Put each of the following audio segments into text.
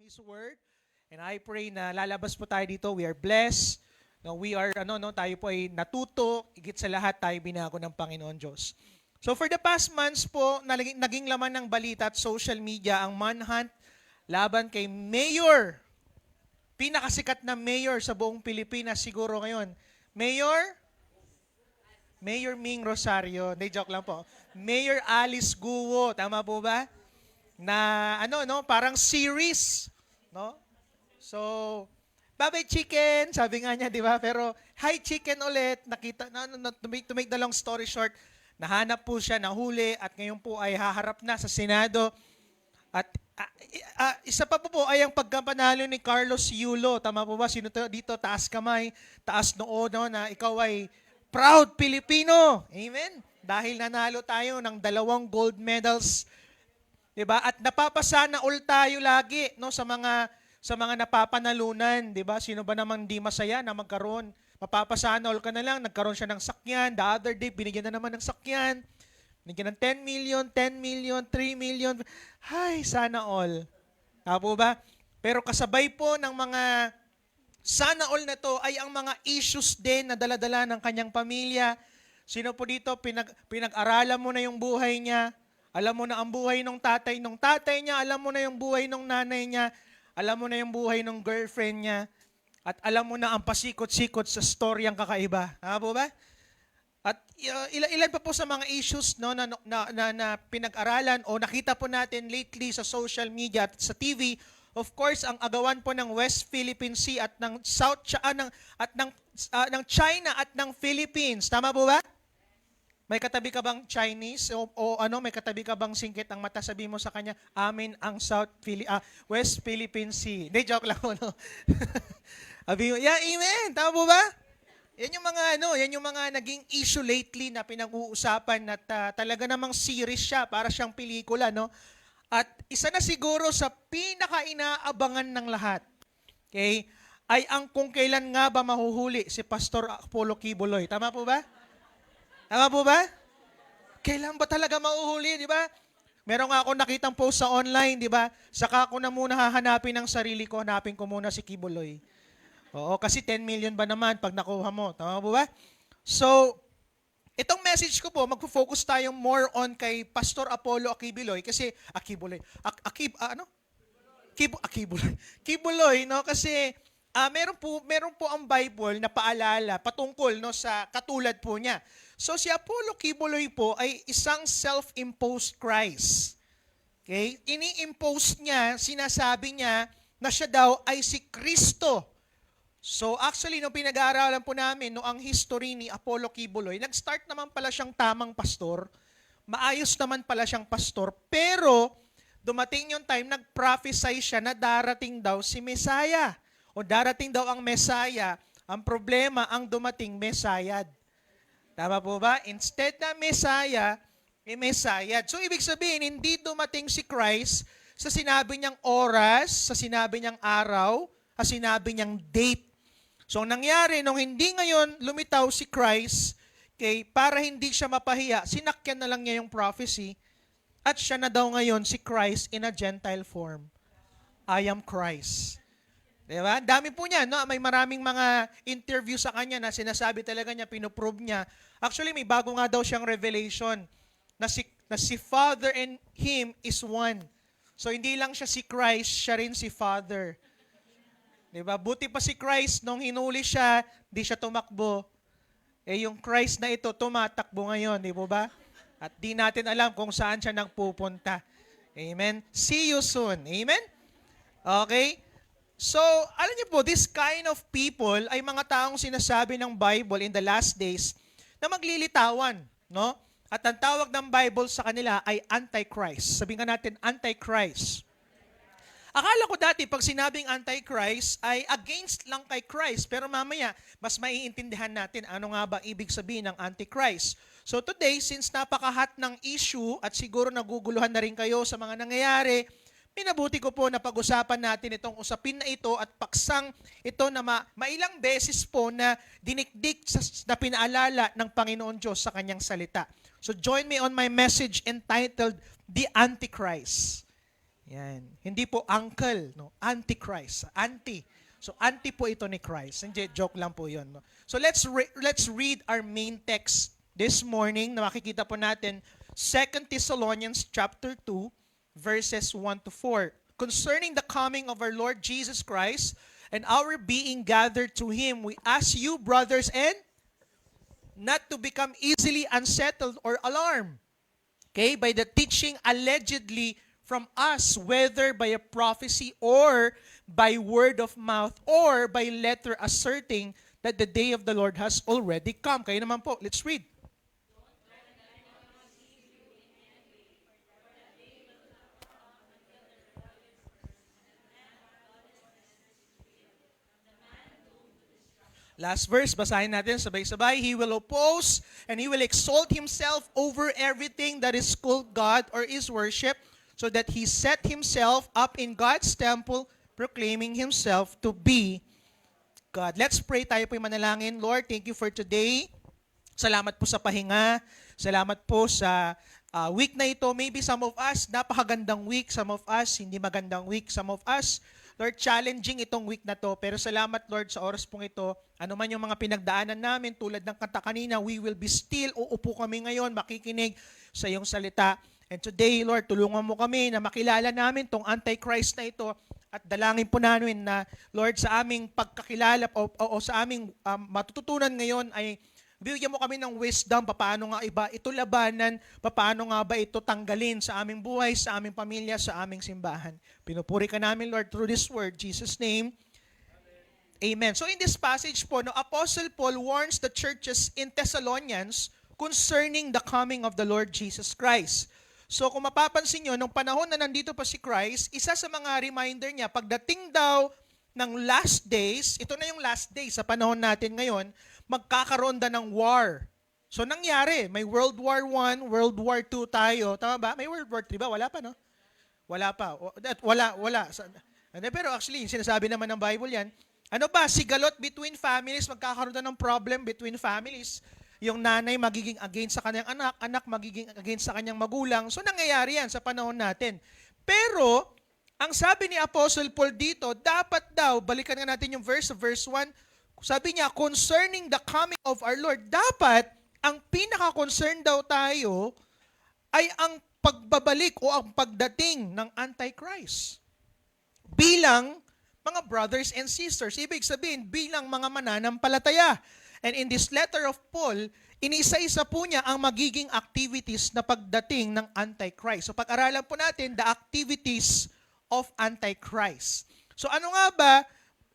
His Word. And I pray na lalabas po tayo dito. We are blessed. No, we are, tayo po ay natuto. Higit sa lahat, tayo binago ng Panginoon Diyos. So for the past months po, naging laman ng balita at social media ang manhunt laban kay Mayor. Pinakasikat na mayor sa buong Pilipinas siguro ngayon. Mayor Ming Rosario. Hindi, joke lang po. Mayor Alice Guo. Tama po ba? Na parang series, no? So, bye-bye chicken, sabi nga niya, di ba? Pero hi chicken ulit. Nakita to make the long story short, nahanap po siya, nahuli at ngayon po ay haharap na sa Senado. At isa pa po ay ang pagkapanalo ni Carlos Yulo. Tama po ba? Sino dito? Taas kamay, taas noo, no, na ikaw ay proud Pilipino. Amen? Dahil nanalo tayo ng 2 gold medals. Diba? At napapasana all tayo lagi, no, sa mga napapanalunan, 'di ba? Sino ba namang di masaya na magkaroon? Mapapasana all ka na lang, nagkaroon siya ng sakyan. The other day binigyan na naman ng sakyan. Binigyan ng 10 million, 10 million, 3 million. Hay, sana all. Tama ba? Pero kasabay po ng mga sana all na to ay ang mga issues din na dala-dala ng kanyang pamilya. Sino po dito pinag-aralan mo na yung buhay niya? Alam mo na ang buhay ng tatay niya, alam mo na yung buhay ng nanay niya, alam mo na yung buhay ng girlfriend niya, at alam mo na ang pasikot-sikot sa storyang kakaiba. Tama po ba? At ilan pa po sa mga issues, no, na pinag-aralan o nakita po natin lately sa social media at sa TV, of course, ang agawan po ng West Philippine Sea at ng ng China at ng Philippines. Tama po ba? May katabi ka bang Chinese may katabi ka bang singkit ang mata, sabi mo sa kanya, amin ang West Philippine Sea. Hindi, joke lang, no? Sabi mo, yeah, amen. Tama po ba? Yan yung mga naging issue lately na pinag-uusapan at talaga namang series siya, para siyang pelikula, no? At isa na siguro sa pinaka-inaabangan ng lahat, okay, ay ang kung kailan nga ba mahuhuli si Pastor Apollo Kibuloy. Tama po ba? Tama po ba? Kailan ba talaga mauhuli, di ba? Meron nga ako nakitang post sa online, di ba? Saka ako na muna hahanapin ng sarili ko, hanapin ko muna si Kibuloy. Oo, kasi 10 million ba naman pag nakuha mo? Tama po ba? So, itong message ko po, magfo-focus tayo more on kay Pastor Apollo Kibuloy kasi Kibuloy, no? Kasi meron po ang Bible na paalala patungkol, no, sa katulad po niya. So si Apollo Kibuloy po ay isang self-imposed Christ. Okay? Ini-impose niya, sinasabi niya na siya daw ay si Kristo. So actually, nung pinag-aaralan po namin, no, ang history ni Apollo Kibuloy, nag-start naman pala siyang tamang pastor, maayos naman pala siyang pastor, pero dumating yung time, nag-prophesy siya na darating daw si Messiah. O darating daw ang Messiah. Ang problema, ang dumating Messiah. Tama po ba? Instead na Messiah, Messiah. So ibig sabihin, hindi dumating si Christ sa sinabi niyang oras, sa sinabi niyang araw, sa sinabi niyang date. So ang nangyari, nung hindi ngayon lumitaw si Christ, para hindi siya mapahiya, sinakyan na lang niya yung prophecy, at siya na daw ngayon si Christ in a Gentile form. I am Christ. Diba? Dami po niya, no? May maraming mga interview sa kanya na sinasabi talaga niya, pinoprove niya. Actually, may bago nga daw siyang revelation na si Father and Him is one. So, hindi lang siya si Christ, siya rin si Father. Diba? Buti pa si Christ, nung hinuli siya, di siya tumakbo. Yung Christ na ito, tumatakbo ngayon, di ba? At di natin alam kung saan siya nagpupunta. Amen? See you soon. Amen? Okay? So, alam niyo po, this kind of people ay mga taong sinasabi ng Bible in the last days na maglilitawan, no? At ang tawag ng Bible sa kanila ay Antichrist. Sabihin nga natin, Antichrist. Akala ko dati, pag sinabing Antichrist, ay against lang kay Christ. Pero mamaya, mas maiintindihan natin ano nga ba ibig sabihin ng Antichrist. So today, since napaka-hot ng issue at siguro naguguluhan na rin kayo sa mga nangyayari, minabuti ko po na pag-usapan natin itong usapin na ito at paksang ito na mailang beses po na dinikdik na pinaalala ng Panginoon Diyos sa kanyang salita. So join me on my message entitled, The Antichrist. Yan. Hindi po uncle, no? Antichrist. Anti. So anti po ito ni Christ. Hindi, joke lang po 'yon, no? So let's read our main text this morning na makikita po natin 2 Thessalonians chapter 2 verses 1 to 4. Concerning the coming of our Lord Jesus Christ and our being gathered to him, we ask you, brothers, and not to become easily unsettled or alarmed, okay, by the teaching allegedly from us, whether by a prophecy or by word of mouth or by letter asserting that the day of the Lord has already come. Kayo naman po, let's read. Last verse, basahin natin sabay-sabay. He will oppose and he will exalt himself over everything that is called God or is worship, so that he set himself up in God's temple, proclaiming himself to be God. Let's pray, tayo po'y manalangin. Lord, thank you for today. Salamat po sa pahinga. Salamat po sa week na ito. Maybe some of us, napakagandang week. Some of us, hindi magandang week. Some of us, Lord, challenging itong week na to. Pero salamat, Lord, sa oras pong ito. Ano man yung mga pinagdaanan namin, tulad ng kanta kanina, we will be still. Uupo kami ngayon, makikinig sa iyong salita. And today, Lord, tulungan mo kami na makilala namin tong Antichrist na ito. At dalangin po namin na, Lord, sa aming pagkakilala o sa aming matututunan ngayon ay bigyan mo kami ng wisdom, paano nga iba ito labanan, paano nga ba ito tanggalin sa aming buhay, sa aming pamilya, sa aming simbahan. Pinupuri ka namin, Lord, through this word. Jesus' name, Amen. So in this passage po, no, Apostle Paul warns the churches in Thessalonians concerning the coming of the Lord Jesus Christ. So kung mapapansin nyo, nung panahon na nandito pa si Christ, isa sa mga reminder niya, pagdating daw ng last days, ito na yung last days sa panahon natin ngayon, magkakaroon da ng war. So nangyari, may World War I, World War II tayo. Tama ba? May World War III ba? Wala pa, no? Wala pa. Wala. Pero actually, sinasabi naman ng Bible yan, ano ba? Sigalot between families, magkakaroon da ng problem between families. Yung nanay magiging against sa kanyang anak, anak magiging against sa kanyang magulang. So nangyayari yan sa panahon natin. Pero, ang sabi ni Apostle Paul dito, dapat daw, balikan nga natin yung verse 1, sabi niya, concerning the coming of our Lord, dapat, ang pinaka-concern daw tayo ay ang pagbabalik o ang pagdating ng Antichrist. Bilang mga brothers and sisters. Ibig sabihin, bilang mga mananampalataya. And in this letter of Paul, inisa-isa po niya ang magiging activities na pagdating ng Antichrist. So pag-aralan po natin the activities of Antichrist. So ano nga ba,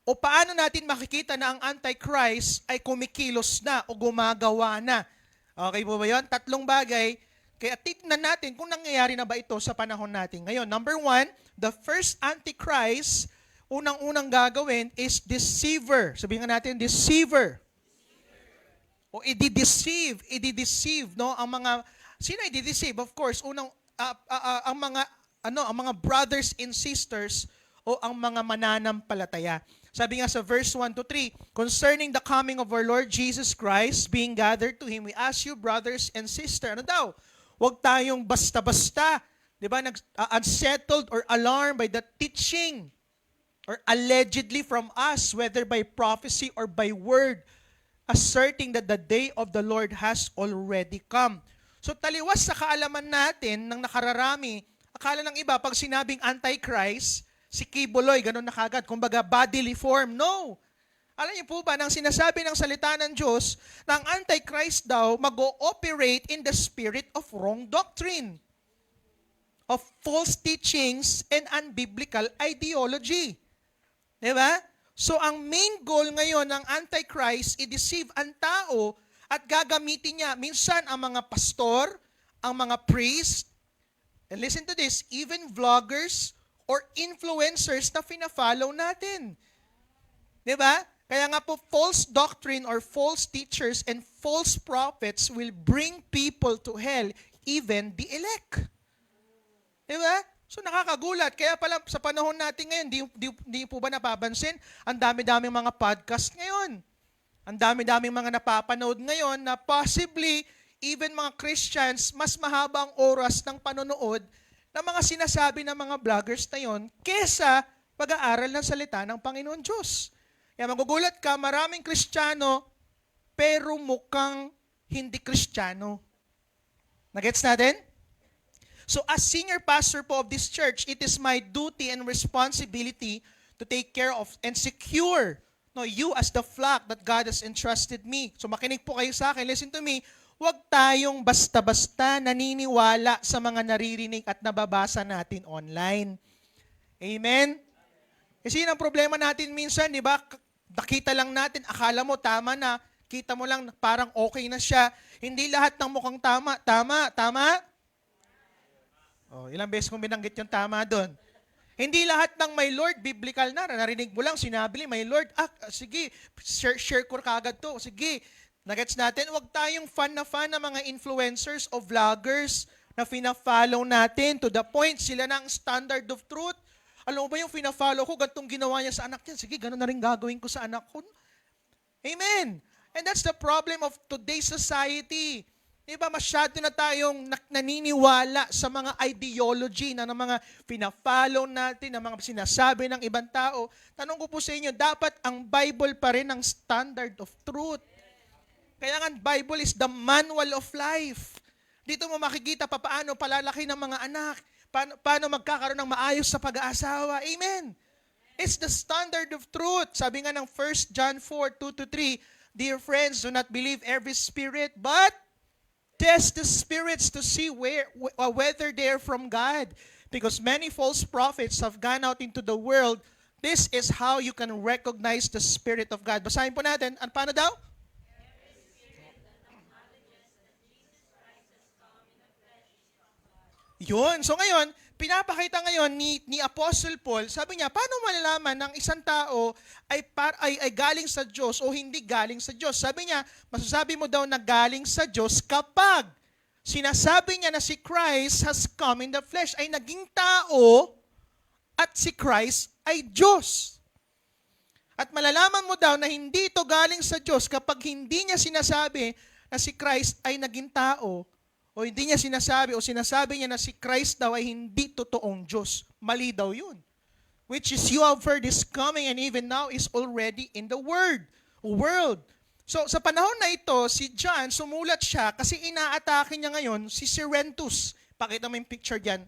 o paano natin makikita na ang Antichrist ay kumikilos na o gumagawa na? Okay po ba yun? Tatlong bagay. Kaya tignan natin kung nangyayari na ba ito sa panahon natin ngayon. Number 1, the first Antichrist, unang-unang gagawin is deceiver. Sabihin nga natin, deceiver. O i-deceive, no? Ang mga, sino i-deceive? Of course, ang mga brothers and sisters o ang mga mananampalataya. Sabi nga sa verse 1 to 3, concerning the coming of our Lord Jesus Christ, being gathered to Him, we ask you, brothers and sisters, ano daw? Huwag tayong basta-basta, di ba, unsettled or alarmed by the teaching or allegedly from us, whether by prophecy or by word, asserting that the day of the Lord has already come. So taliwas sa kaalaman natin ng nakararami, akala ng iba, pag sinabing Antichrist, si Kibuloy, ganun na kagad, kumbaga bodily form. No! Alam niyo po ba, nang sinasabi ng salita ng Diyos, na ang Antichrist daw mag-ooperate in the spirit of wrong doctrine, of false teachings and unbiblical ideology. Diba? So ang main goal ngayon ng Antichrist, i-deceive ang tao at gagamitin niya minsan ang mga pastor, ang mga priest, and listen to this, even vloggers or influencers na fina-follow natin. Diba? Kaya nga po, false doctrine or false teachers and false prophets will bring people to hell, even the elect. Diba? So nakakagulat. Kaya pala sa panahon natin ngayon, di po ba napapansin? Ang dami-daming mga podcast ngayon. Ang dami-daming mga napapanood ngayon na possibly, even mga Christians, mas mahabang oras ng panonood ng mga sinasabi ng mga vloggers na yon kesa pag-aaral ng salita ng Panginoon Diyos. Kaya magugulat ka, maraming Kristiyano, pero mukhang hindi Kristiyano. Nagets natin? So as senior pastor po of this church, it is my duty and responsibility to take care of and secure you as the flock that God has entrusted me. So makinig po kayo sa akin, listen to me, huwag tayong basta-basta naniniwala sa mga naririnig at nababasa natin online. Amen? Kasi yun ang problema natin minsan, di ba? Nakita lang natin, akala mo tama na, kita mo lang parang okay na siya. Hindi lahat ng mukhang tama. Tama? Oh, ilang beses kong binanggit yung tama doon. Hindi lahat ng my Lord, biblical na. Narinig mo lang, sinabi ni my Lord, sige, share ko kagad to. Sige, nagets natin, huwag tayong fan ng mga influencers o vloggers na fina-follow natin to the point sila na ang standard of truth. Alam mo ba yung fina-follow ko, gantong ginawa niya sa anak niya, sige, gano'n na rin gagawin ko sa anak ko. Amen. And that's the problem of today's society. Diba, masyado na tayong naniniwala sa mga ideology na ng mga fina-follow natin, ng mga sinasabi ng ibang tao. Tanong ko po sa inyo, dapat ang Bible pa rin ang standard of truth. Kaya nga, Bible is the manual of life. Dito mo makikita paano palalaki ng mga anak, paano magkakaroon ng maayos sa pag-aasawa. Amen. It's the standard of truth. Sabi nga ng 1 John 4:2-3, dear friends, do not believe every spirit, but test the spirits to see whether they are from God. Because many false prophets have gone out into the world. This is how you can recognize the Spirit of God. Basahin po natin. Paano daw? Yun. So ngayon, pinapakita ngayon ni Apostle Paul, sabi niya, paano malalaman ng isang tao ay galing sa Diyos o hindi galing sa Diyos? Sabi niya, masasabi mo daw na galing sa Diyos kapag sinasabi niya na si Christ has come in the flesh, ay naging tao at si Christ ay Diyos. At malalaman mo daw na hindi ito galing sa Diyos kapag hindi niya sinasabi na si Christ ay naging tao o hindi niya sinasabi o sinasabi niya na si Christ daw ay hindi totoong Diyos. Mali daw yun. Which is you have heard is coming and even now is already in the world. So sa panahon na ito, si John sumulat siya kasi inaatake niya ngayon si Cerinthus. Pakita mo yung picture diyan.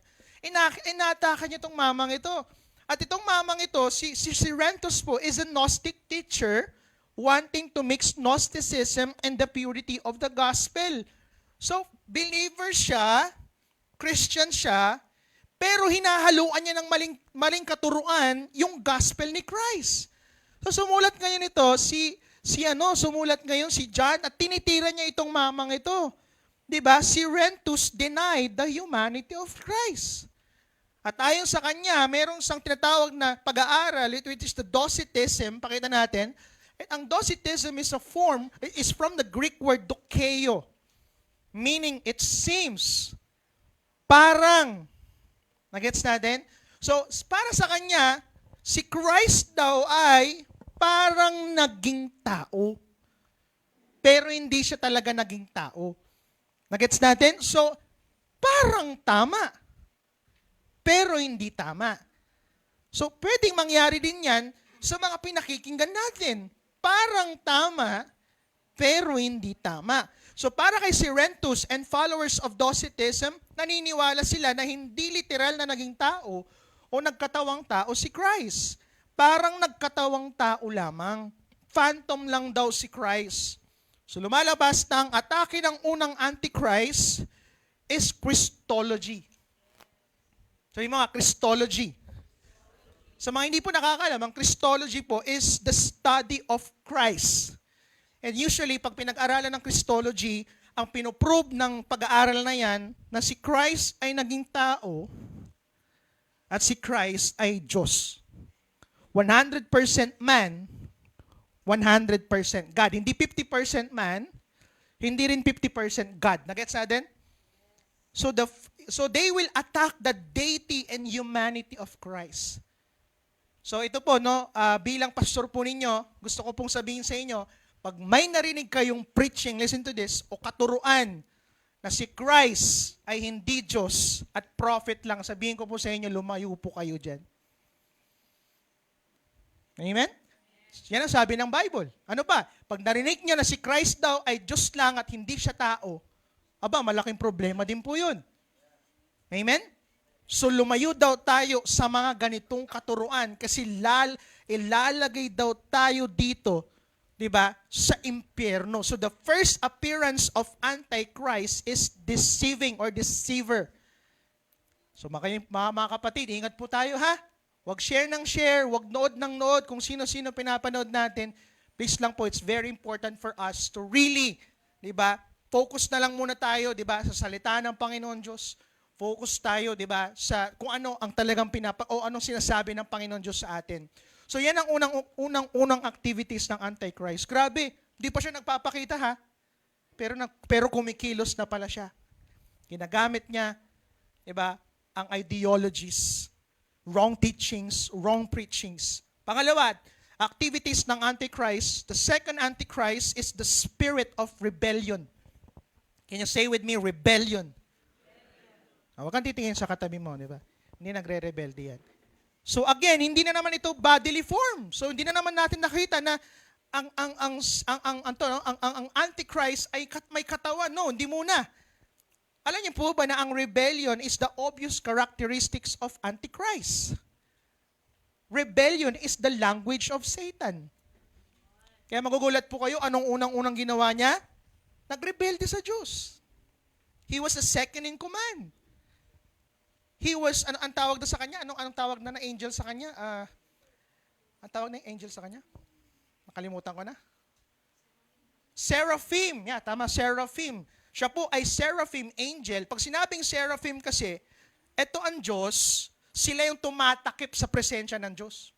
Inaatake niya itong mamang ito. At itong mamang ito, si Cerinthus po is a Gnostic teacher wanting to mix Gnosticism and the purity of the gospel. So, believer siya, Christian siya, pero hinahaluan niya ng maling katuruan yung gospel ni Christ. So, sumulat ngayon ito, sumulat ngayon si John at tinitira niya itong mamang ito. 'Di ba? Cerinthus denied the humanity of Christ. At ayon sa kanya, merong isang tinatawag na pag-aaral, which is the Docetism, pakita natin. Ang Docetism is from the Greek word dokeo. Meaning, it seems, parang, nagets natin? So, para sa kanya, si Christ daw ay parang naging tao. Pero hindi siya talaga naging tao. Nagets natin? So, parang tama. Pero hindi tama. So, pwedeng mangyari din yan sa mga pinakikinggan natin. Parang tama, pero hindi tama. So para kay Cerinthus and followers of Docetism, naniniwala sila na hindi literal na naging tao o nagkatawang tao si Christ. Parang nagkatawang tao lamang. Phantom lang daw si Christ. So lumalabas na ang atake ng unang Antichrist is Christology. So yung mga Christology. Sa mga hindi po nakakalam, ang Christology po is the study of Christ. And usually, pag pinag-aralan ng Christology, ang pinoprove ng pag-aaral na yan, na si Christ ay naging tao at si Christ ay Diyos. 100% man, 100% God. Hindi 50% man, hindi rin 50% God. Nagets natin? So they will attack the deity and humanity of Christ. So ito po, bilang pastor po ninyo, gusto ko pong sabihin sa inyo, pag may narinig kayong preaching, listen to this, o katuruan na si Christ ay hindi Diyos at prophet lang, sabihin ko po sa inyo, lumayo po kayo dyan. Amen? Yan ang sabi ng Bible. Ano pa? Pag narinig niya na si Christ daw ay Diyos lang at hindi siya tao, aba, malaking problema din po yun. Amen? So lumayo daw tayo sa mga ganitong katuruan kasi ilalagay daw tayo dito, 'di ba, sa impyerno. So the first appearance of Antichrist is deceiving or deceiver. So mga kapatid, ingat po tayo ha. Wag share ng share, wag nood ng nood kung sino-sino pinapanood natin. Please lang po, it's very important for us to really, 'di ba, focus na lang muna tayo, 'di ba, sa salita ng Panginoon Diyos. Focus tayo, 'di ba, sa kung ano ang talagang anong sinasabi ng Panginoon Diyos sa atin. So yan ang unang activities ng Antichrist. Grabe, hindi pa siya nagpapakita ha. Pero kumikilos na pala siya. Ginagamit niya, 'di ba, ang ideologies, wrong teachings, wrong preachings. Pangalawa, activities ng Antichrist. The second Antichrist is the spirit of rebellion. Can you say with me, rebellion? Huwag kang titingin sa katabi mo, di ba? Hindi nagre-rebelde yan. So again, hindi na naman ito bodily form. So hindi na naman natin nakita na ang Antichrist ay may katawan. No, hindi muna. Alam niyo po ba na ang rebellion is the obvious characteristics of Antichrist? Rebellion is the language of Satan. Kaya magugulat po kayo, anong unang-unang ginawa niya? Nagrebelde sa Diyos. He was the second in command. He was, ang tawag na sa kanya? Anong tawag na angel sa kanya? Ang tawag na angel sa kanya? Nakalimutan ko na. Seraphim. Yeah, tama, seraphim. Siya po ay seraphim angel. Pag sinabing seraphim kasi, eto ang Diyos, sila yung tumatakip sa presensya ng Diyos.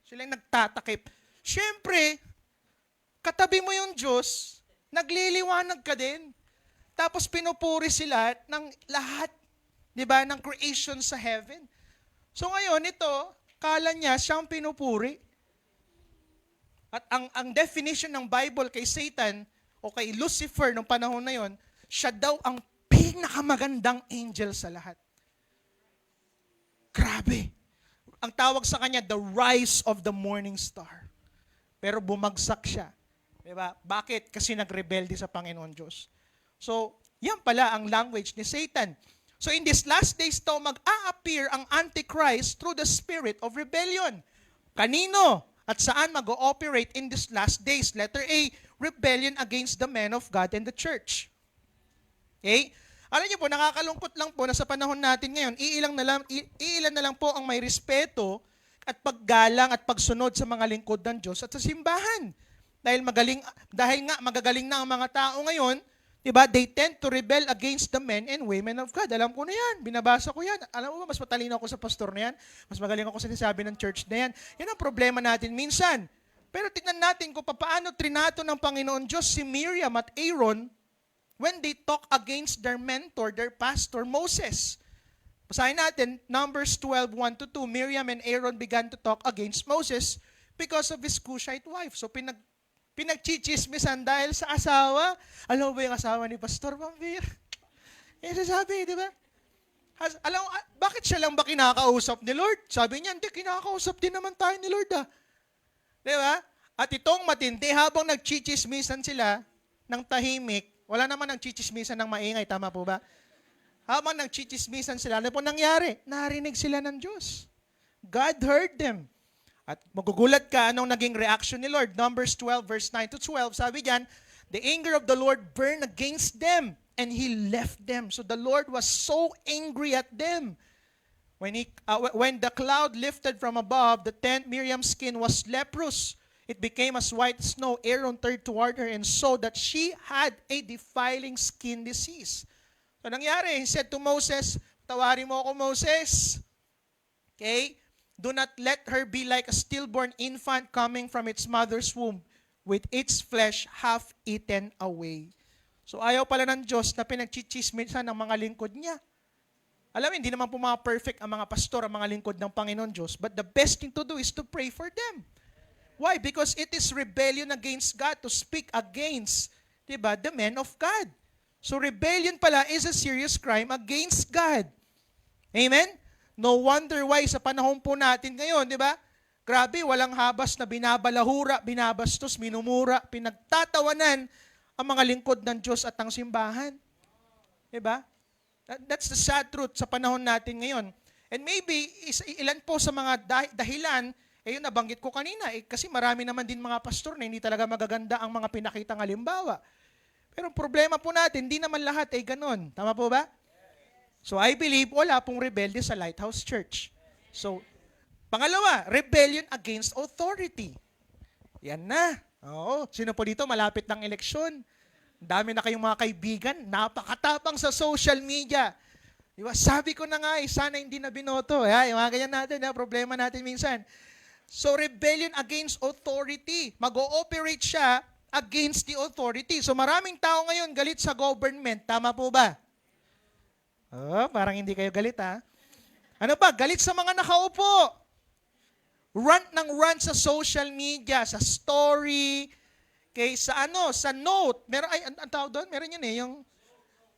Sila yung nagtatakip. Siyempre, katabi mo yung Diyos, nagliliwanag ka din. Tapos pinupuri sila ng lahat, di ba, ng creation sa heaven. So ngayon, ito, kala niya siyang pinupuri. At ang definition ng Bible kay Satan o kay Lucifer noong panahon na yon, siya daw ang pinakamagandang angel sa lahat. Grabe. Ang tawag sa kanya, the rise of the morning star. Pero bumagsak siya. Diba? Bakit? Kasi nagrebelde sa Panginoon Diyos. So, yan pala ang language ni Satan. So in these last days daw, mag-a-appear ang Antichrist through the spirit of rebellion. Kanino? At saan mag-ooperate in these last days? Letter A, rebellion against the men of God and the church. Okay? Alam niyo po, nakakalungkot lang po na sa panahon natin ngayon, iilan na lang po ang may respeto at paggalang at pagsunod sa mga lingkod ng Diyos at sa simbahan. Dahil nga magagaling na ang mga tao ngayon, diba? They tend to rebel against the men and women of God. Alam ko na yan. Binabasa ko yan. Alam mo ba, mas matalino ako sa pastor na yan. Mas magaling ako sa sinasabi ng church na yan. Yan ang problema natin minsan. Pero tignan natin kung paano trinato ng Panginoon Diyos si Miriam at Aaron when they talk against their mentor, their pastor, Moses. Basahin natin, Numbers 12:1-2. Miriam and Aaron began to talk against Moses because of his Cushite wife. So pinagchichismisan dahil sa asawa. Alam mo ba yung asawa ni Pastor Pambir? Yan sabi, di ba? Alam mo, bakit siya lang ba kinakausap ni Lord? Sabi niya, hindi, kinakausap din naman tayo ni Lord. Di ba? At itong matindi, habang nagchichismisan sila ng tahimik, wala naman nagchichismisan ng maingay, tama po ba? Habang nagchichismisan sila, ano po nangyari? Narinig sila ng Diyos. God heard them. At magugulat ka anong naging reaction ni Lord. Numbers 12:9-12, sabi diyan, the anger of the Lord burned against them, and He left them. So the Lord was so angry at them. When the cloud lifted from above, the tent, Miriam's skin was leprous. It became as white as snow. Aaron turned toward her and saw that she had a defiling skin disease. So nangyari, he said to Moses, tawarin mo ako, Moses. Okay? Do not let her be like a stillborn infant coming from its mother's womb, with its flesh half eaten away. So ayaw pala ng Diyos na pinagchichismisan ng mga lingkod niya. Alam mo, hindi naman po mga perfect ang mga pastor, ang mga lingkod ng Panginoon Diyos, but the best thing to do is to pray for them. Why? Because it is rebellion against God to speak against, diba, the men of God. So rebellion pala is a serious crime against God. Amen? No wonder why sa panahon po natin ngayon, di ba? Grabe, walang habas na binabalahura, binabastos, minumura, pinagtatawanan ang mga lingkod ng Diyos at ang simbahan. Di ba? That's the sad truth sa panahon natin ngayon. And maybe, ilan po sa mga dahilan, yun nabanggit ko kanina, kasi marami naman din mga pastor na hindi talaga magaganda ang mga pinakitang halimbawa. Pero ang problema po natin, hindi naman lahat ay ganon. Tama po ba? So I believe wala pong rebelde sa Lighthouse Church. So, pangalawa, rebellion against authority. Yan na. Oo. Sino po dito malapit ng eleksyon? Dami na kayong mga kaibigan, napakatapang sa social media. Diba? Sabi ko na nga, sana hindi na binoto. Yung mga ganyan natin, problema natin minsan. So, rebellion against authority. Mag-ooperate siya against the authority. So, maraming tao ngayon galit sa government. Tama po ba? Oh, parang hindi kayo galit, ha? Ano pa? Galit sa mga nakaupo. Rant ng rant sa social media, sa story, sa note. Meron, ang tawag doon? Meron yun yung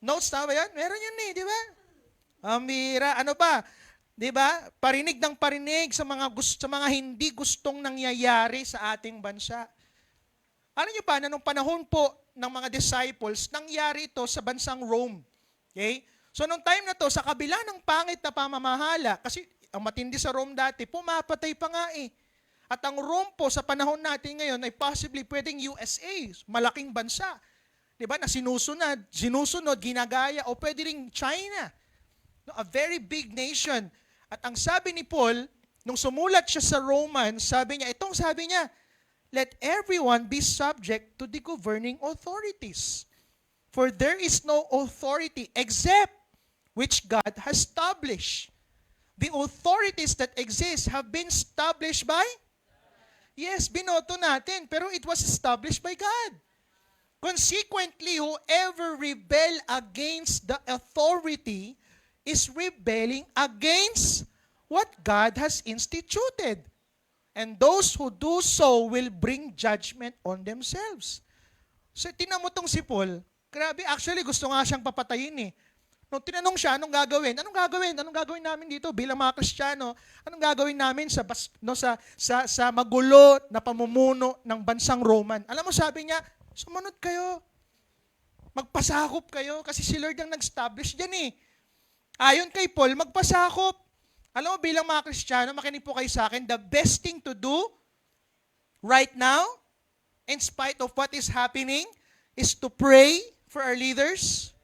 notes, tama ba yan? Meron yun di ba? Amira, ano pa? Di ba? Parinig ng parinig sa mga hindi gustong nangyayari sa ating bansa. Ano nyo pa, na nung panahon po ng mga disciples, nangyari ito sa bansang Rome. Okay? So, nung time na to, sa kabila ng pangit na pamamahala, kasi ang matindi sa Rome dati, pumapatay pa nga At ang Rome po sa panahon natin ngayon ay possibly pwedeng USA, malaking bansa. Di ba? Na sinusunod, ginagaya, o pwede ring China. No, a very big nation. At ang sabi ni Paul, nung sumulat siya sa Romans, sabi niya, let everyone be subject to the governing authorities. For there is no authority except which God has established. The authorities that exist have been established by? Yes, binoto natin, pero it was established by God. Consequently, whoever rebel against the authority is rebelling against what God has instituted. And those who do so will bring judgment on themselves. So, tinan mo tong si Paul, grabe, actually gusto nga siyang papatayin Nung tinanong siya, anong gagawin? Anong gagawin namin dito bilang mga Kristiyano? Anong gagawin namin sa magulo na pamumuno ng bansang Roman? Alam mo, sabi niya, sumunod kayo. Magpasakop kayo kasi si Lord ang nag-establish dyan Ayon kay Paul, magpasakop. Alam mo, bilang mga Kristiyano, makinig po kayo sa akin, the best thing to do right now, in spite of what is happening, is to pray for our leaders.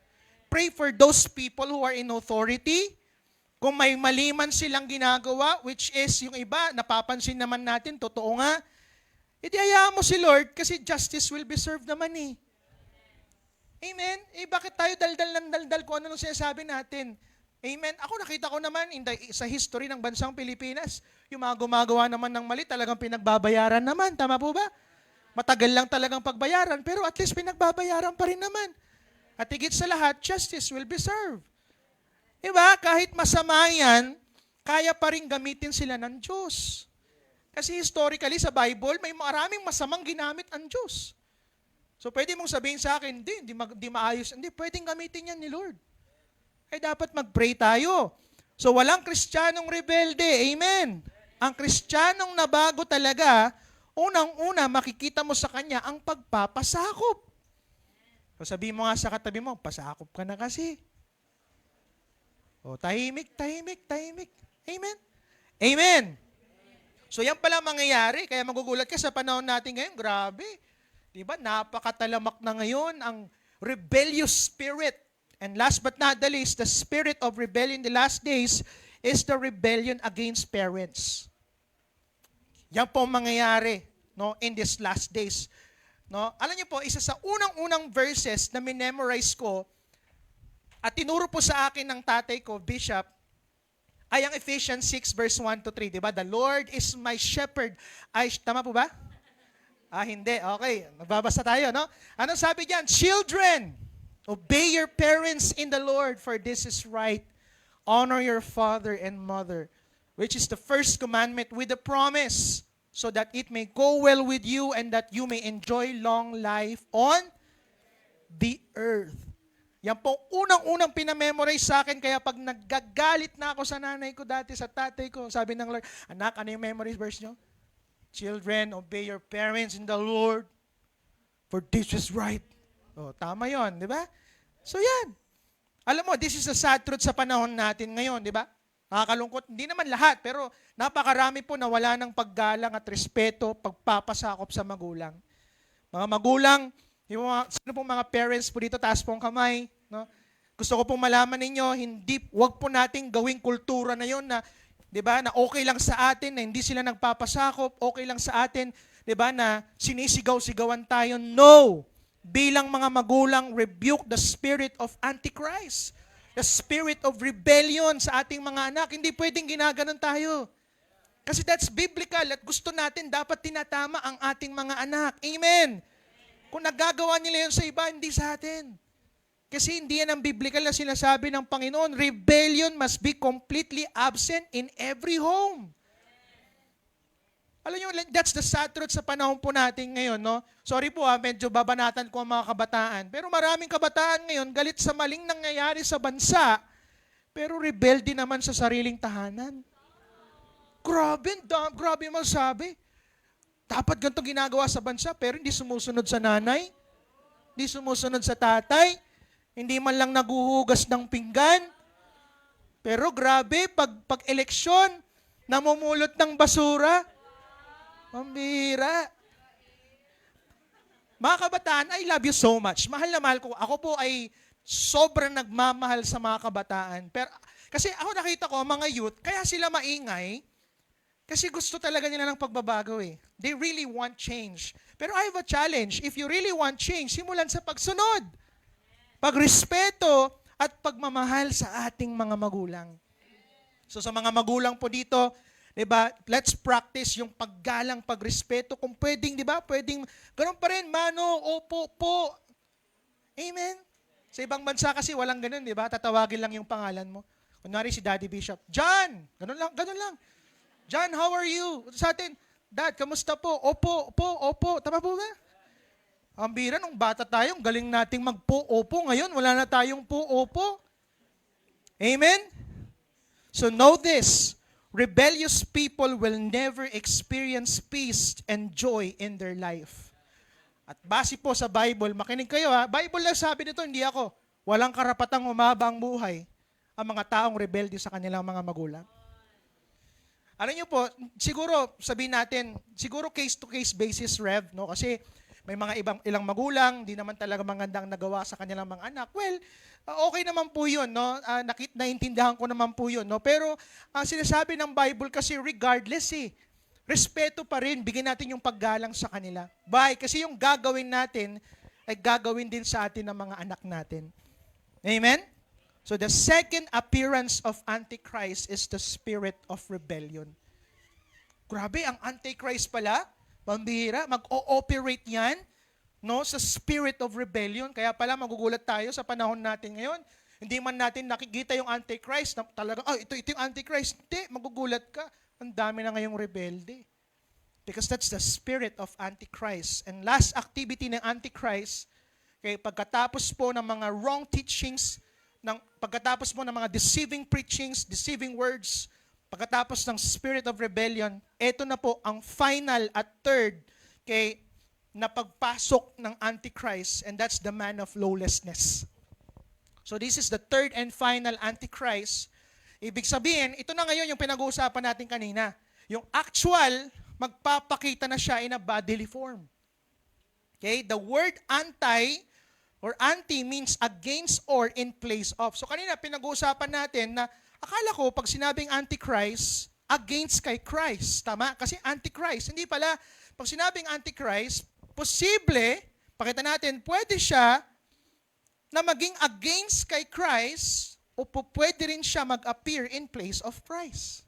Pray for those people who are in authority. Kung may mali man silang ginagawa, which is yung iba, napapansin naman natin, totoo nga, hayaan mo si Lord kasi justice will be served naman Amen? Bakit tayo daldal kung ano nung sinasabi natin? Amen? Ako nakita ko naman sa history ng bansang Pilipinas, yung mga gumagawa naman ng mali, talagang pinagbabayaran naman. Tama po ba? Matagal lang talagang pagbayaran, pero at least pinagbabayaran pa rin naman. At higit sa lahat, justice will be served. Diba? Kahit masama yan, kaya pa rin gamitin sila ng Diyos. Kasi historically sa Bible, may maraming masamang ginamit ang Diyos. So pwede mong sabihin sa akin, hindi maayos. Hindi, pwedeng gamitin yan ni Lord. Kaya dapat mag-pray tayo. So walang Kristiyanong rebelde. Amen. Ang Kristiyanong nabago talaga, unang-una makikita mo sa kanya ang pagpapasakop. So sabihin mo nga sa katabi mo, pasakop ka na kasi. O, tahimik. Amen? Amen. So yan pala mangyayari, kaya magugulat ka sa panahon natin ngayon, grabe. Diba? Napakatalamak na ngayon ang rebellious spirit. And last but not the least, the spirit of rebellion in the last days is the rebellion against parents. Yan po ang mangyayari in these last days. Alam niyo po, isa sa unang-unang verses na minemorize ko at tinuro po sa akin ng tatay ko, Bishop, ay ang Ephesians 6 verse 1 to 3. Diba? The Lord is my shepherd. Tama po ba? Hindi. Okay. Magbabasa tayo, no? Anong sabi diyan? Children, obey your parents in the Lord, for this is right. Honor your father and mother, which is the first commandment with the promise, so that it may go well with you and that you may enjoy long life on the earth. Yan po unang-unang pinamemorize sa akin, kaya pag naggagalit na ako sa nanay ko dati, sa tatay ko, sabi ng Lord, anak, ano yung memory verse nyo? Children, obey your parents in the Lord, for this is right. Oh, tama yon, di ba? So yan. Alam mo, this is a sad truth sa panahon natin ngayon, di ba? Nakakalungkot, hindi naman lahat, pero napakarami po na wala ng paggalang at respeto, pagpapasakop sa magulang. Mga magulang, yung mga, sino pong mga parents po dito, taas pong kamay, no? Gusto ko pong malaman ninyo, wag po nating gawing kultura na yon na, 'di ba, na okay lang sa atin na hindi sila nagpapasakop, okay lang sa atin, 'di ba, na sinisigaw-sigawan tayo. No. Bilang mga magulang, rebuke the spirit of Antichrist. The spirit of rebellion sa ating mga anak. Hindi pwedeng ginaganon tayo. Kasi that's biblical at gusto natin dapat tinatama ang ating mga anak. Amen. Kung nagagawa nila yun sa iba, hindi sa atin. Kasi hindi yan ang biblical na sinasabi ng Panginoon. Rebellion must be completely absent in every home. Alam nyo, that's the sad truth sa panahon po natin ngayon, no? Sorry po medyo babanatan ko ang mga kabataan. Pero maraming kabataan ngayon galit sa maling nangyayari sa bansa, pero rebelde naman sa sariling tahanan. Grabe masabi. Dapat ganito ginagawa sa bansa, pero hindi sumusunod sa nanay, hindi sumusunod sa tatay, hindi man lang naguhugas ng pinggan. Pero grabe, pag eleksyon, namumulot ng basura. Pambira. Mga kabataan, I love you so much. Mahal na mahal ko. Ako po ay sobrang nagmamahal sa mga kabataan. Pero, kasi ako nakita ko, mga youth, kaya sila maingay, kasi gusto talaga nila ng pagbabago eh. They really want change. Pero I have a challenge. If you really want change, simulan sa pagsunod, pagrespeto, at pagmamahal sa ating mga magulang. So sa mga magulang po dito, diba, let's practice yung paggalang, pagrespeto. Kung pwedeng, diba, pwedeng, ganun pa rin, mano, opo, po. Amen? Sa ibang bansa kasi walang ganun, diba? Tatawagin lang yung pangalan mo. Kunwari si Daddy Bishop, John! Ganun lang. John, how are you? Sa atin, Dad, kamusta po? Opo, opo. Tama po ba? Ang bira, nung bata tayo, galing nating magpo-opo. Ngayon, wala na tayong po-opo. Amen? So know this. Rebellious people will never experience peace and joy in their life. At base po sa Bible, makinig kayo ha, Bible lang sabi nito, hindi ako. Walang karapatang humaba ang buhay ang mga taong rebelde sa kanilang mga magulang. Alam niyo po, siguro sabihin natin, siguro case-to-case basis, Rev, no? Kasi may mga ilang magulang, di naman talaga magandang nagawa sa kanilang mga anak. Well, okay naman po yun, no? Naintindihan ko naman po yun, no? Pero sinasabi ng Bible kasi regardless respeto pa rin, bigyan natin yung paggalang sa kanila. Why? Kasi yung gagawin natin ay gagawin din sa atin ng mga anak natin. Amen? So the second appearance of Antichrist is the spirit of rebellion. Grabe, ang Antichrist pala, pambihira, mag-ooperate yan, no, sa spirit of rebellion. Kaya pala magugulat tayo sa panahon natin ngayon. Hindi man natin nakikita yung Antichrist, na talagang, ito yung Antichrist. Hindi, magugulat ka. Ang dami na ngayong rebelde. Because that's the spirit of Antichrist. And last activity ng Antichrist, kaya pagkatapos po ng mga wrong teachings, pagkatapos po ng mga deceiving preachings, deceiving words, pagkatapos ng spirit of rebellion, ito na po ang final at third na pagpasok ng Antichrist, and that's the man of lawlessness. So this is the third and final Antichrist. Ibig sabihin, ito na ngayon yung pinag-uusapan natin kanina. Yung actual, magpapakita na siya in a bodily form. Okay? The word anti or anti means against or in place of. So kanina pinag-uusapan natin na akala ko pag sinabing Antichrist, against kay Christ. Tama? Kasi Antichrist. Hindi pala, pag sinabing Antichrist, posible, pakita natin, pwede siya na maging against kay Christ o pwede rin siya mag-appear in place of Christ.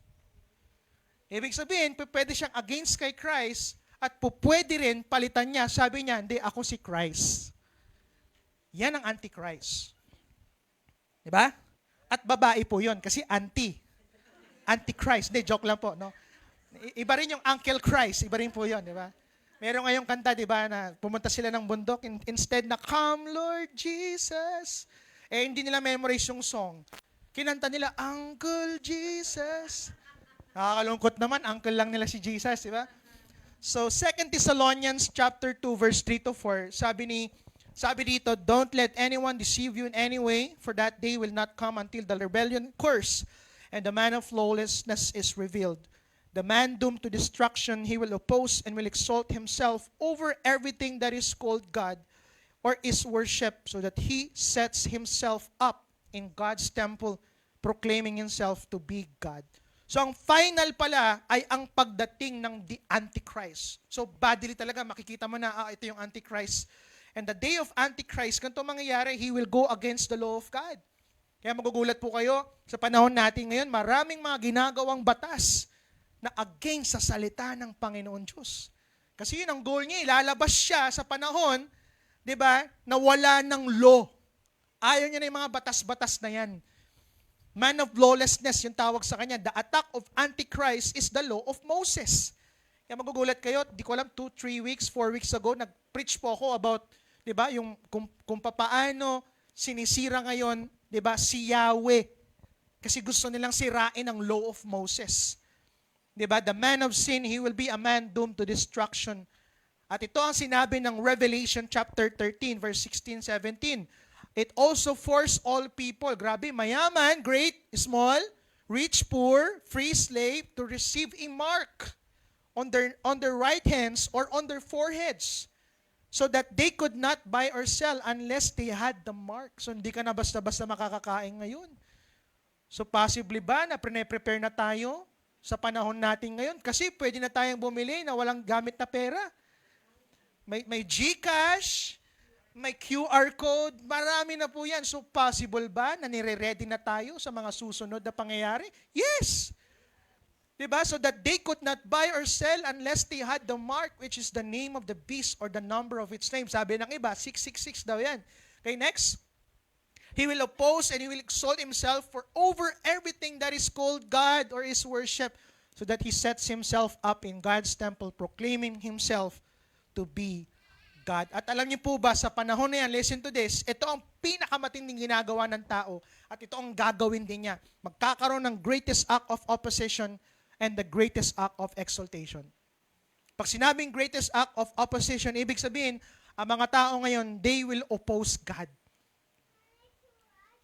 Ibig sabihin, pwede siyang against kay Christ at pwede rin palitan niya. Sabi niya, hindi, ako si Christ. Yan ang Antichrist. Diba? At babae po yun kasi Antichrist. Hindi, joke lang po. No? Iba rin yung Uncle Christ. Iba rin po yun. Diba? Meron ngayong kanta, diba, na pumunta sila ng bundok. Instead na, Come Lord Jesus. hindi nila memorize yung song. Kinanta nila, Uncle Jesus. Nakakalungkot naman, uncle lang nila si Jesus, di ba? So, 2 Thessalonians chapter 2, verse 3 to 4, sabi dito, don't let anyone deceive you in any way, for that day will not come until the rebellion occurs, and the man of lawlessness is revealed. The man doomed to destruction, he will oppose and will exalt himself over everything that is called God or is worshipped, so that he sets himself up in God's temple, proclaiming himself to be God. So ang final pala ay ang pagdating ng the Antichrist. So bodily talaga, makikita mo na, ito yung Antichrist. And the day of Antichrist, ganito mangyayari, he will go against the law of God. Kaya magugulat po kayo, sa panahon natin ngayon, maraming mga ginagawang batas na against sa salita ng Panginoon Diyos. Kasi yun ang goal niya, ilalabas siya sa panahon, di ba, na wala ng law. Ayaw niya na yung mga batas-batas na yan. Man of lawlessness, yung tawag sa kanya. The attack of Antichrist is the law of Moses. Kaya magugulat kayo, di ko alam, 2, 3 weeks, 4 weeks ago, nag-preach po ako about, di ba, yung kung papaano sinisira ngayon, di ba, si Yahweh. Kasi gusto nilang sirain ang law of Moses. Di ba, the man of sin, he will be a man doomed to destruction. At ito ang sinabi ng Revelation chapter 13, verse 16, 17. It also forced all people, grabe, mayaman, great, small, rich, poor, free, slave, to receive a mark on their right hands or on their foreheads, so that they could not buy or sell unless they had the mark. So hindi ka na basta-basta makakakain ngayon. So possibly ba na pre-prepare na tayo sa panahon natin ngayon? Kasi pwede na tayong bumili na walang gamit na pera. May GCash, may QR code, marami na po yan. So possible ba na nire-ready na tayo sa mga susunod na pangyayari? Yes! Diba? So that they could not buy or sell unless they had the mark, which is the name of the beast or the number of its name. Sabi ng iba, 666 daw yan. Okay, next. He will oppose and he will exalt himself for over everything that is called God or is worship, so that he sets himself up in God's temple, proclaiming himself to be God. At alam niyo po ba, sa panahon na yan, listen to this, ito ang pinakamatinding ginagawa ng tao at ito ang gagawin din niya. Magkakaroon ng greatest act of opposition and the greatest act of exaltation. Pag sinabing greatest act of opposition, ibig sabihin, ang mga tao ngayon, they will oppose God.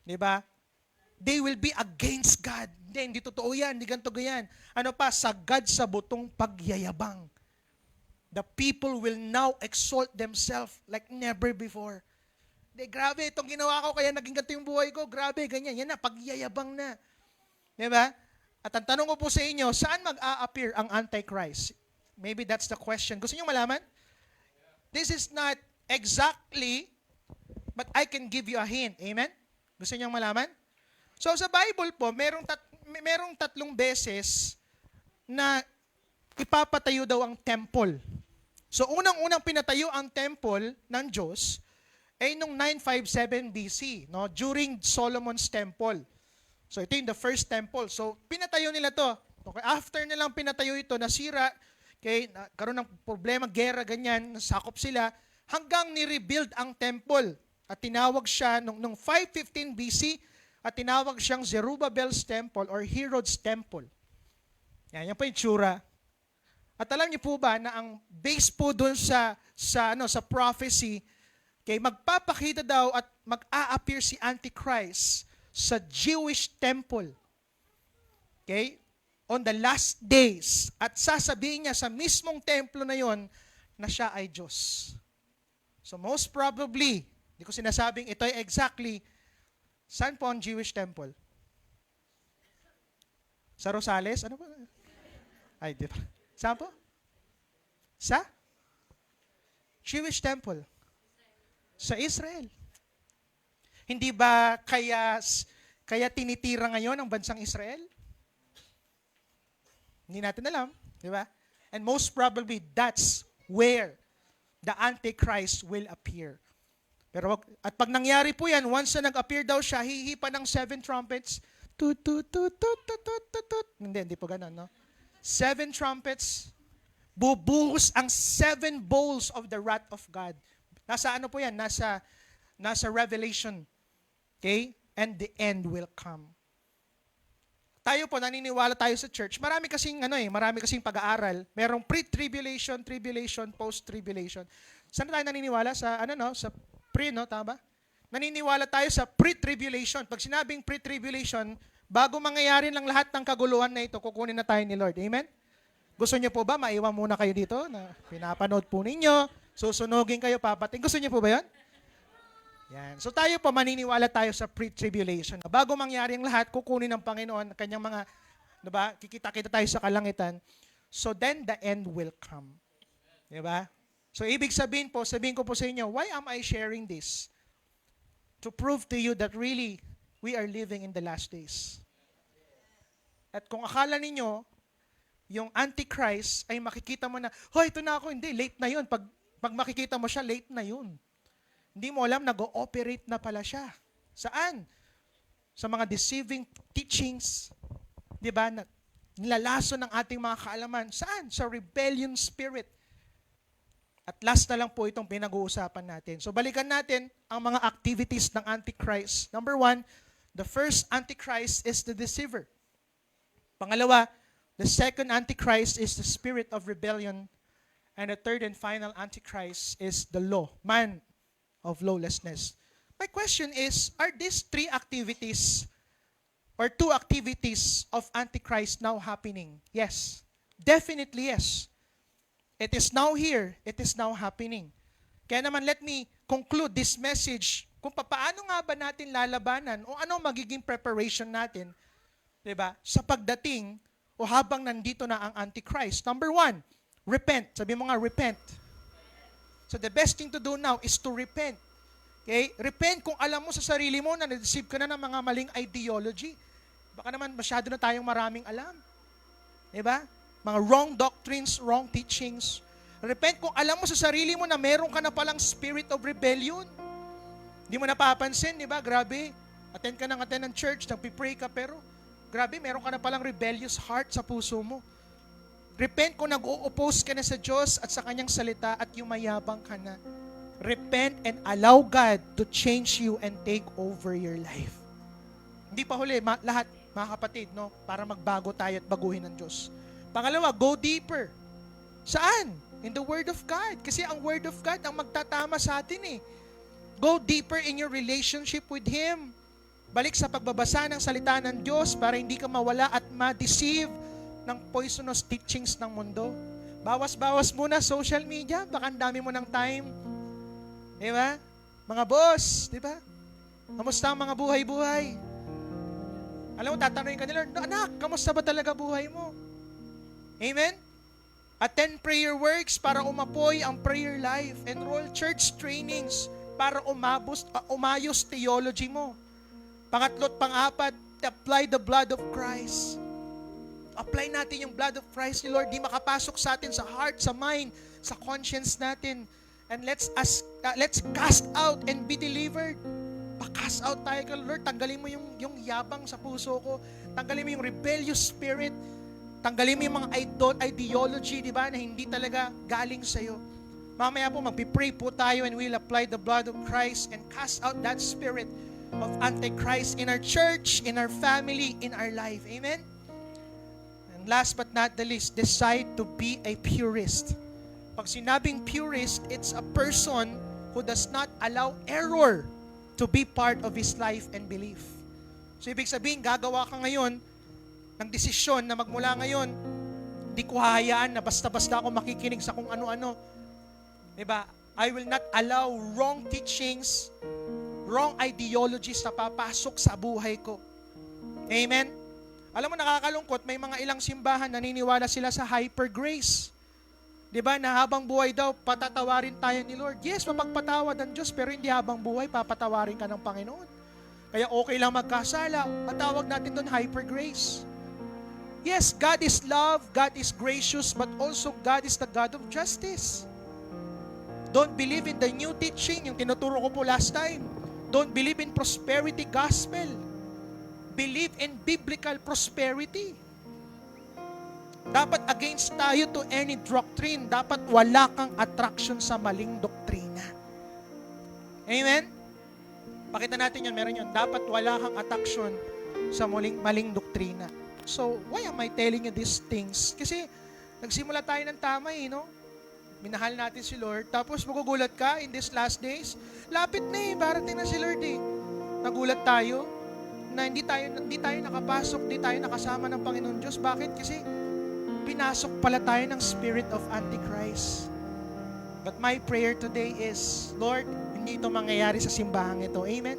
Diba? They will be against God. Hindi totoo yan, hindi ganito ganyan. Ano pa, sagad sa butong pagyayabang. The people will now exalt themselves like never before. Grabe, itong ginawa ko, kaya naging ganito yung buhay ko. Grabe, ganyan. Yan na, pagyayabang na. Diba? At ang tanong ko po sa inyo, saan mag-a-appear ang Antichrist? Maybe that's the question. Gusto niyo malaman? This is not exactly, but I can give you a hint. Amen? Gusto niyo malaman? So sa Bible po, merong tatlong beses na ipapatayo daw ang temple. So unang-unang pinatayo ang temple ng Diyos ay nung 957 BC, no? During Solomon's temple. So ito yung the first temple. So pinatayo nila to. Okay, after nilang pinatayo ito, nasira, okay, karoon ng problema, gera, ganyan, nasakop sila, hanggang ni-rebuild ang temple. At tinawag siya nung 515 BC, at tinawag siyang Zerubbabel's temple or Herod's temple. Yan po yung tsura. At alam niyo po ba na ang base po doon sa prophecy, okay, magpapakita daw at mag-a-appear si Antichrist sa Jewish temple. Okay? On the last days. At sasabihin niya sa mismong templo na yon na siya ay Diyos. So most probably, hindi ko sinasabing ito ay exactly, saan po ang Jewish temple? Sa Rosales? Ano po? Ay, di ba? Saan po? Sa? Jewish temple. Sa Israel. Hindi ba kaya tinitira ngayon ang bansang Israel? Hindi natin alam, di ba? And most probably that's where the Antichrist will appear. Pero at pag nangyari po yan, once na nag-appear daw siya, hihipa ng 7 trumpets. Tut tut tut tut tut tut tut tut. Hindi po ganoon, no? 7 trumpets. Bubuhos ang 7 bowls of the wrath of God. Nasa ano po yan? Nasa Revelation Okay? And the end will come. Tayo po, naniniwala tayo sa church. Marami kasing pag-aaral. Merong pre-tribulation, tribulation, post-tribulation. Saan tayo naniniwala? Sa pre, no? Tama ba? Naniniwala tayo sa pre-tribulation. Pag sinabing pre-tribulation, bago mangyayari lang lahat ng kaguluhan na ito, kukunin na tayo ni Lord. Amen? Gusto niyo po ba, maiwan muna kayo dito na pinapanood po ninyo, susunugin kayo, papating. Gusto niyo po ba yan? Yan. So tayo po, maniniwala tayo sa pre-tribulation. Bago mangyari ang lahat, kukunin ng Panginoon kanyang mga, diba, kikita-kita tayo sa kalangitan. So then the end will come. Diba? So ibig sabihin ko po sa inyo, why am I sharing this? To prove to you that really, we are living in the last days. At kung akala ninyo, yung Antichrist ay makikita mo na, hoy, ito na ako, hindi, late na yun. Pag makikita mo siya, late na yun. Hindi mo alam, nag-ooperate na pala siya. Saan? Sa mga deceiving teachings, di ba? Nilalaso ng ating mga kaalaman. Saan? Sa rebellion spirit. At last na lang po itong pinag-uusapan natin. So balikan natin ang mga activities ng Antichrist. Number 1, the first Antichrist is the deceiver. Pangalawa, the second Antichrist is the spirit of rebellion. And the third and final Antichrist is the law, man of lawlessness. My question is, are these three activities or two activities of Antichrist now happening? Yes. Definitely yes. It is now here. It is now happening. Kaya naman, let me conclude this message kung paano nga ba natin lalabanan o ano magiging preparation natin, diba, sa pagdating o habang nandito na ang Antichrist. Number 1, repent. Sabi mo nga, repent. So the best thing to do now is to repent. Okay? Repent kung alam mo sa sarili mo na na-deceive ka na ng mga maling ideology. Baka naman masyado na tayong maraming alam. Diba? Mga wrong doctrines, wrong teachings. Repent kung alam mo sa sarili mo na meron ka na palang spirit of rebellion. Hindi mo napapansin, diba? Grabe. Attend ka ng church, nagpipray ka, pero grabe, meron ka na palang rebellious heart sa puso mo. Repent kung nag-o-oppose ka na sa Diyos at sa Kanyang salita at yumayabang ka na. Repent and allow God to change you and take over your life. Hindi pa huli, lahat, mga kapatid, no? Para magbago tayo at baguhin ng Diyos. Pangalawa, go deeper. Saan? In the Word of God. Kasi ang Word of God ang magtatama sa atin eh. Go deeper in your relationship with Him. Balik sa pagbabasa ng salita ng Diyos para hindi ka mawala at ma-deceive ng poisonous teachings ng mundo. Bawas-bawas muna social media, baka ang dami mo ng time. Di ba? Mga boss, di ba? Kamusta ang mga buhay-buhay? Alam mo, tatanungin ka nila, anak, kamusta ba talaga buhay mo? Amen? Attend prayer works para umapoy ang prayer life. Enroll church trainings para umayos theology mo. Pangatlo't pang-apat, apply the blood of Christ. Apply natin yung blood of Christ ni Lord. Di makapasok sa atin sa heart, sa mind, sa conscience natin. And let's cast out and be delivered. Pa-cast out tayo kay Lord. Tanggalin mo yung yabang sa puso ko. Tanggalin mo yung rebellious spirit. Tanggalin mo yung mga ideology, di ba, na hindi talaga galing sa'yo. Mamaya po, magpipray po tayo and we'll apply the blood of Christ and cast out that spirit of Antichrist in our church, in our family, in our life. Amen? And last but not the least, decide to be a purist. Pag sinabing purist, it's a person who does not allow error to be part of his life and belief. So ibig sabihin, gagawa ka ngayon ng desisyon na magmula ngayon, di ko hahayaan na basta-basta ako makikinig sa kung ano-ano. Diba? I will not allow wrong teachings, wrong ideologies na papasok sa buhay ko. Amen? Alam mo, nakakalungkot, may mga ilang simbahan naniniwala sila sa hyper grace. Diba, na habang buhay daw, patatawarin tayo ni Lord. Yes, mapagpatawad ang Diyos, pero hindi habang buhay, papatawarin ka ng Panginoon. Kaya okay lang magkasala. Patawag natin doon hyper grace. Yes, God is love, God is gracious, but also God is the God of justice. Don't believe in the new teaching, yung tinuturo ko po last time. Don't believe in prosperity gospel. Believe in biblical prosperity. Dapat against tayo to any doctrine. Dapat wala kang attraction sa maling doktrina. Amen? Pakita natin yun, meron yun. Dapat wala kang attraction sa maling doktrina. So, why am I telling you these things? Kasi, nagsimula tayo ng tama no? Minahal natin si Lord, tapos magugulat ka in these last days, lapit na barating na si Lord Nagulat tayo na hindi tayo nakapasok, hindi tayo nakasama ng Panginoon Diyos. Bakit? Kasi pinasok pala tayo ng spirit of Antichrist. But my prayer today is, Lord, hindi ito mangyayari sa simbahang ito. Amen?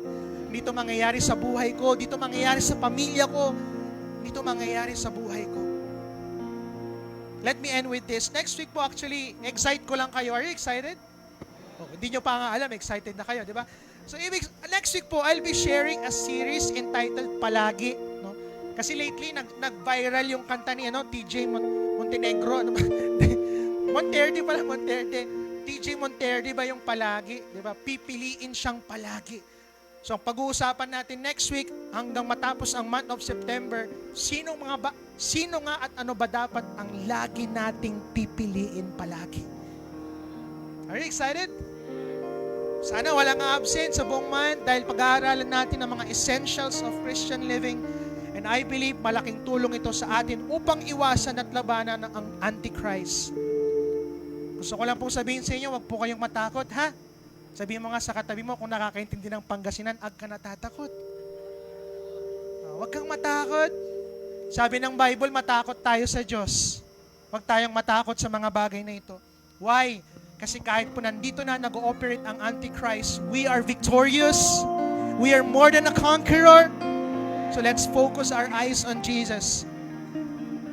Hindi ito mangyayari sa buhay ko, hindi ito mangyayari sa pamilya ko, hindi ito mangyayari sa buhay ko. Let me end with this. Next week po actually, excite ko lang kayo. Are you excited? Oh, hindi nyo pa nga alam, excited na kayo, di ba? So next week po, I'll be sharing a series entitled Palagi. No? Kasi lately, nag-viral yung kanta ni TJ Montenegro. Monterde pala, Monterde. TJ Monterde ba yung palagi? Di ba? Pipiliin siyang palagi. So, pag-uusapan natin next week hanggang matapos ang month of September, sino nga at ano ba dapat ang lagi nating pipiliin palagi? Are you excited? Sana walang absent sa buong month dahil pag-aaralan natin ang mga essentials of Christian living, and I believe malaking tulong ito sa atin upang iwasan at labanan ang Antichrist. Gusto ko lang pong sabihin sa inyo, huwag po kayong matakot, ha? Sabihin mo nga sa katabi mo, kung nakakaintindi ng Pangasinan, ag ka natatakot. Huwag kang matakot. Sabi ng Bible, matakot tayo sa Diyos. Huwag tayong matakot sa mga bagay na ito. Why? Kasi kahit po nandito na nag-ooperate ang Antichrist, we are victorious. We are more than a conqueror. So let's focus our eyes on Jesus.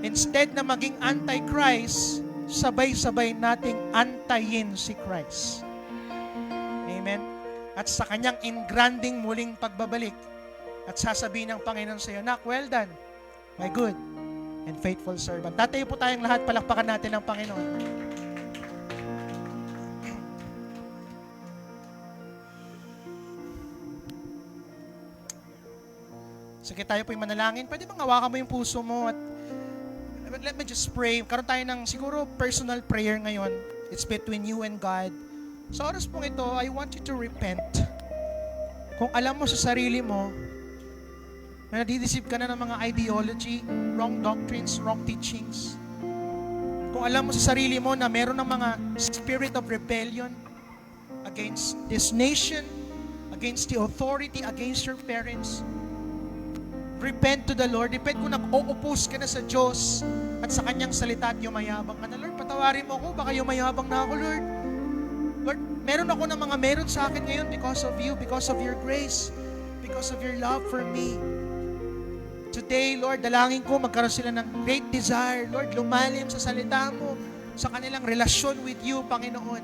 Instead na maging Antichrist, sabay-sabay nating antayin si Christ. Amen? At sa kanyang ingranding muling pagbabalik, at sasabihin ng Panginoon sa iyo, Nak, well done, my good and faithful servant. Tatayo po tayong lahat, palakpakan natin ang Panginoon. Sige, tayo po'y manalangin. Pwede bang hawakan mo yung puso mo at let me just pray. Karoon tayo ng siguro personal prayer ngayon. It's between you and God. Sa oras pong ito, I want you to repent. Kung alam mo sa sarili mo na nadideceive ka na ng mga ideology, wrong doctrines, wrong teachings. Kung alam mo sa sarili mo na meron ng mga spirit of rebellion against this nation, against the authority, against your parents, repent to the Lord. Repent kung nag-o-oppose ka na sa Diyos at sa Kanyang salita at yumayabang ka na. Lord, patawarin mo ako, baka yumayabang na ako, Lord. Lord, meron ako ng mga meron sa akin ngayon because of you, because of your grace, because of your love for me. Today, Lord, dalangin ko magkaroon sila ng great desire, Lord, lumalim sa salita mo, sa kanilang relasyon with you, Panginoon.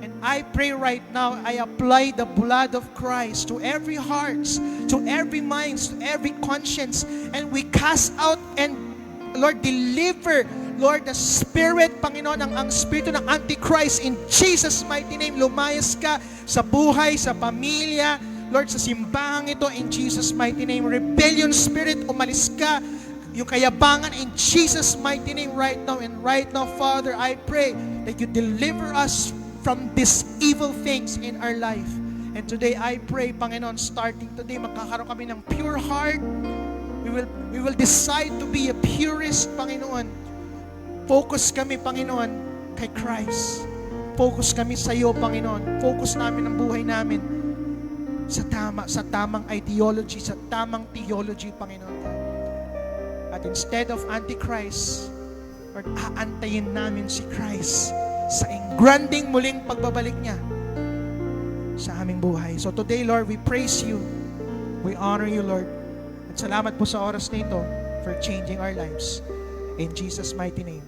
And I pray right now, I apply the blood of Christ to every hearts, to every minds, to every conscience, and we cast out and, Lord, deliver, Lord, the spirit, Panginoon, ang spirito ng Antichrist in Jesus' mighty name. Lumayas ka sa buhay, sa pamilya, Lord, sa simbahang ito in Jesus' mighty name. Rebellion spirit, umalis ka. Yung kayabangan in Jesus' mighty name right now. And right now, Father, I pray that you deliver us from these evil things in our life. And today, I pray, Panginoon, starting today, magkakaroon kami ng pure heart. We will decide to be a purist, Panginoon. Focus kami, Panginoon, kay Christ. Focus kami sa iyo, Panginoon. Focus namin ang buhay namin sa tamang ideology, sa tamang theology, Panginoon. At instead of Antichrist, Lord, aantayin namin si Christ sa engranding muling pagbabalik niya sa aming buhay. So today, Lord, we praise you. We honor you, Lord. At salamat po sa oras na ito for changing our lives. In Jesus' mighty name.